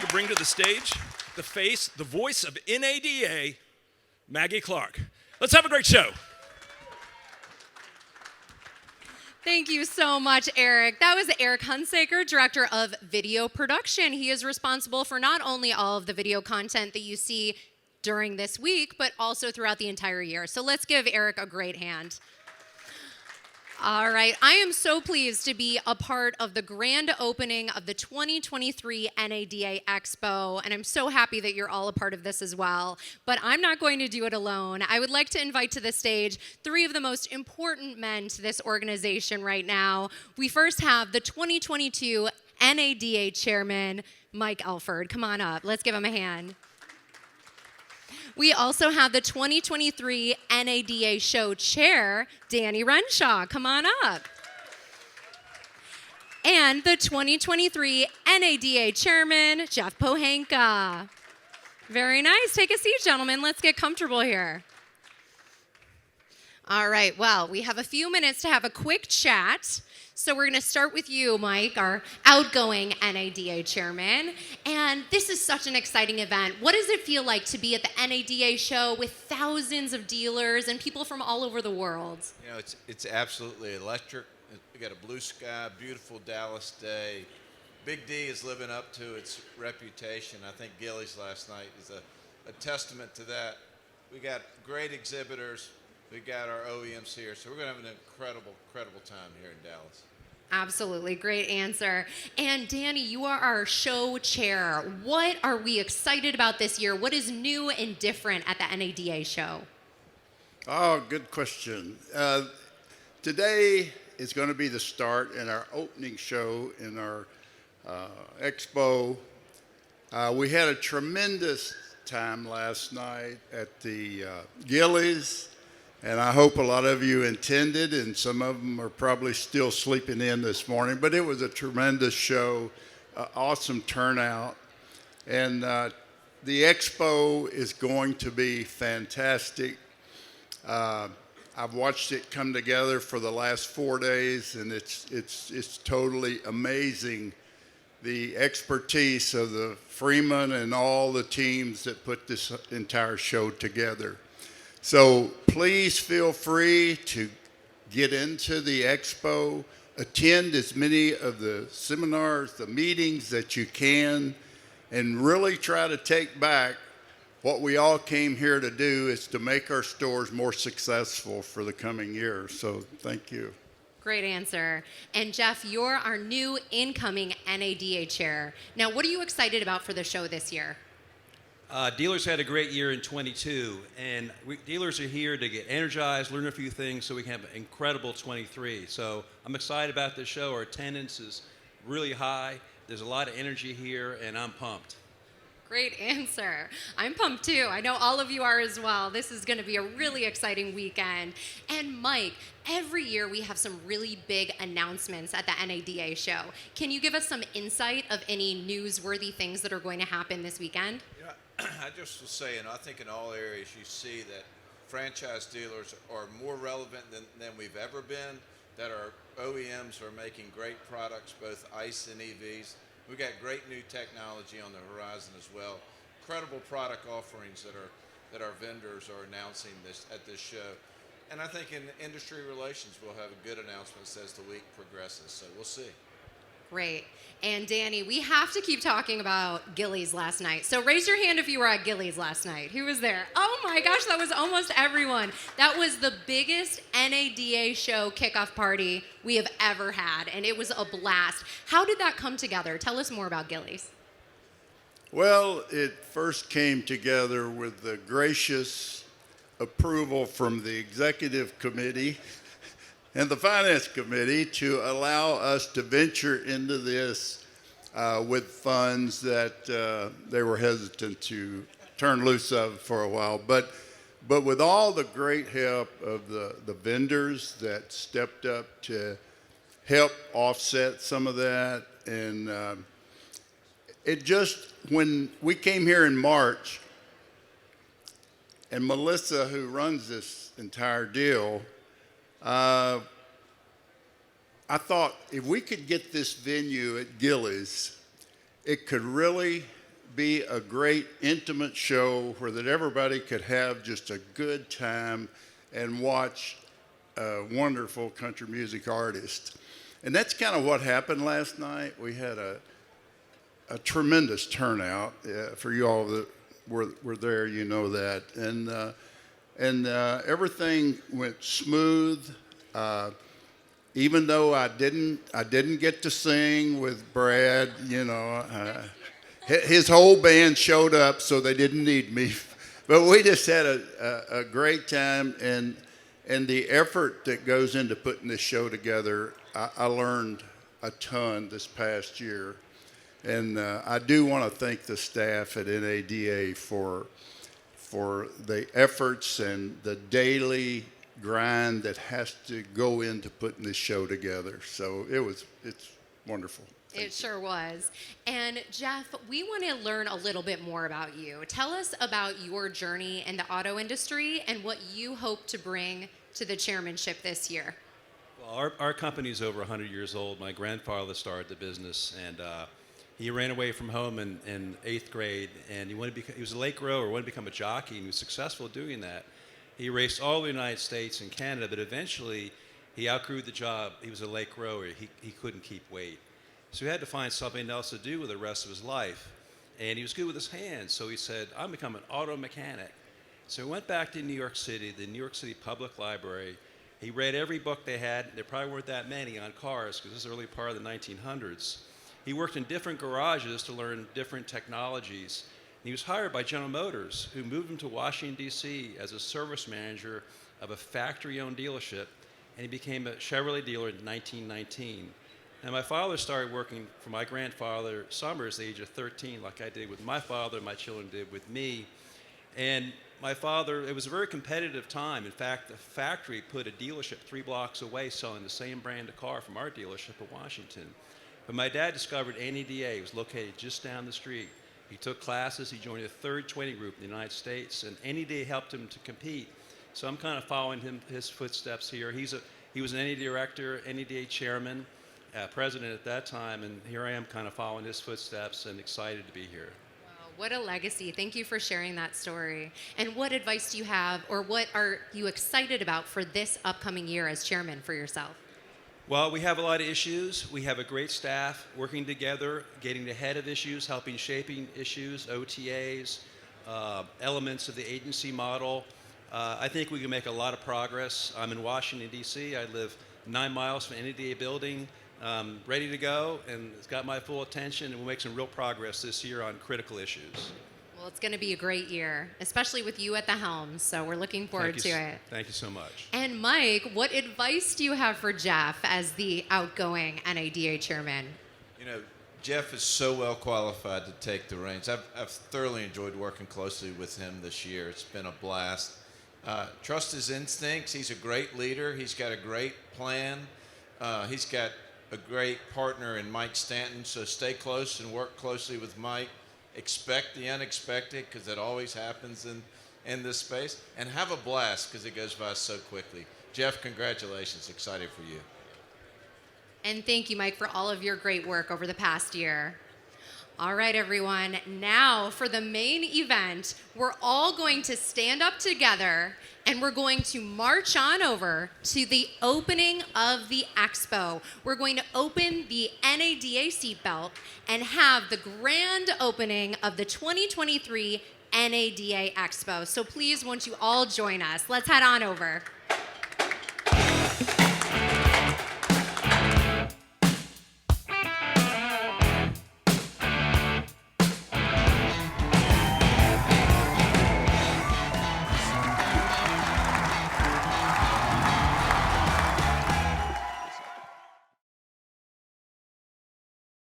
to bring to the stage the face, the voice of NADA, Maggie Clark. Let's have a great show. Thank you so much, Eric. That was Eric Hunsaker, Director of Video Production. He is responsible for not only all of the video content that you see during this week, but also throughout the entire year. So let's give Eric a great hand. All right, I am so pleased to be a part of the grand opening of the 2023 NADA Expo, and I'm so happy that you're all a part of this as well. But I'm not going to do it alone. I would like to invite to the stage three of the most important men to this organization right now. We first have the 2022 NADA Chairman, Mike Elford. Come on up, let's give him a hand. We also have the 2023 NADA Show Chair, Danny Renshaw. Come on up. And the 2023 NADA Chairman, Jeff Pohanka. Very nice. Take a seat, gentlemen. Let's get comfortable here. All right. Well, we have a few minutes to have a quick chat. So we're going to start with you, Mike, our outgoing NADA chairman. And this is such an exciting event. What does it feel like to be at the NADA show with thousands of dealers and people from all over the world? You know, it's absolutely electric. We got a blue sky, beautiful Dallas day. Big D is living up to its reputation. I think Gillies last night is a testament to that. We got great exhibitors. We got our OEMs here, so we're going to have an incredible time here in Dallas. Absolutely, great answer. And Danny, you are our show chair. What are we excited about this year? What is new and different at the NADA show? Oh, good question. Today is going to be the start in our opening show in our Expo. We had a tremendous time last night at the Gillies. And I hope a lot of you attended, and some of them are probably still sleeping in this morning. But it was a tremendous show, awesome turnout. And the Expo is going to be fantastic. I've watched it come together for the last 4 days, and it's totally amazing, the expertise of the Freeman and all the teams that put this entire show together. So please feel free to get into the Expo, attend as many of the seminars, the meetings that you can, and really try to take back what we all came here to do is to make our stores more successful for the coming year. So thank you. Great answer. And Jeff, you're our new incoming NADA chair. Now, what are you excited about for the show this year? Dealers had a great year in 22, and dealers are here to get energized, learn a few things so we can have an incredible 23. So I'm excited about this show. Our attendance is really high. There's a lot of energy here, and I'm pumped. Great answer. I'm pumped too. I know all of you are as well. This is going to be a really exciting weekend. And Mike, every year we have some really big announcements at the NADA show. Can you give us some insight of any newsworthy things that are going to happen this weekend? Yeah, I just was saying, I think in all areas you see that franchise dealers are more relevant than we've ever been, that our OEMs are making great products, both ICE and EVs. We've got great new technology on the horizon as well. Incredible product offerings that our vendors are announcing at this show. And I think in industry relations, we'll have a good announcement as the week progresses. So we'll see. Great. And Danny, we have to keep talking about Gillies last night. So raise your hand if you were at Gillies last night. Who was there? Oh my gosh, that was almost everyone. That was the biggest NADA show kickoff party we have ever had, and it was a blast. How did that come together? Tell us more about Gillies. Well, it first came together with the gracious approval from the executive committee and the finance committee to allow us to venture into this with funds that they were hesitant to turn loose of for a while. But with all the great help of the vendors that stepped up to help offset some of that, and it just, when we came here in March, and Melissa, who runs this entire deal, I thought if we could get this venue at Gillies, it could really be a great intimate show where that everybody could have just a good time and watch a wonderful country music artist. And that's kind of what happened last night. We had a tremendous turnout. For you all that were there, you know that. And everything went smooth. Even though I didn't get to sing with Brad, you know, his whole band showed up, so they didn't need me. But we just had a great time, and the effort that goes into putting this show together, I learned a ton this past year. And I do want to thank the staff at NADA for the efforts and the daily grind that has to go into putting this show together. So it's wonderful. It sure was. And Jeff, we want to learn a little bit more about you. Tell us about your journey in the auto industry and what you hope to bring to the chairmanship this year. Well, our company is over 100 years old. My grandfather started the business, and he ran away from home in 8th grade, and he was a late grower, wanted to become a jockey, and he was successful doing that. He raced all over the United States and Canada, but eventually he outgrew the job. He was a late grower. He couldn't keep weight. So he had to find something else to do with the rest of his life. And he was good with his hands, so he said, I'm become an auto mechanic. So he went back to New York City, the New York City Public Library. He read every book they had. There probably weren't that many on cars, because this is the early part of the 1900s. He worked in different garages to learn different technologies. He was hired by General Motors, who moved him to Washington, D.C. as a service manager of a factory-owned dealership, and he became a Chevrolet dealer in 1919. And my father started working for my grandfather Summers at the age of 13, like I did with my father, my children did with me. And my father, it was a very competitive time. In fact, the factory put a dealership 3 blocks away selling the same brand of car from our dealership in Washington. But my dad discovered NADA. It was located just down the street. He took classes. He joined the 3rd 20 group in the United States, and NADA helped him to compete. So I'm kind of following his footsteps here. He was an NADA director, NADA chairman, president at that time, and here I am kind of following his footsteps and excited to be here. Wow, what a legacy. Thank you for sharing that story. And what advice do you have, or what are you excited about for this upcoming year as chairman for yourself? Well, we have a lot of issues. We have a great staff working together, getting ahead of issues, helping shaping issues, OTAs, elements of the agency model. I think we can make a lot of progress. I'm in Washington, D.C. I live 9 miles from the NADA building, ready to go, and it's got my full attention, and we'll make some real progress this year on critical issues. Well, it's going to be a great year, especially with you at the helm, so we're looking forward to it. Thank you so much. And Mike, what advice do you have for Jeff as the outgoing NADA chairman? You know, Jeff is so well qualified to take the reins. I've thoroughly enjoyed working closely with him this year. It's been a blast. Trust his instincts. He's a great leader. He's got a great plan. He's got a great partner in Mike Stanton, so stay close and work closely with Mike. Expect the unexpected, because it always happens in this space. And have a blast, because it goes by so quickly. Jeff, congratulations. Excited for you. And thank you, Mike, for all of your great work over the past year. All right, everyone. Now for the main event, we're all going to stand up together and we're going to march on over to the opening of the Expo. We're going to open the NADA seatbelt and have the grand opening of the 2023 NADA Expo. So please, won't you all join us? Let's head on over.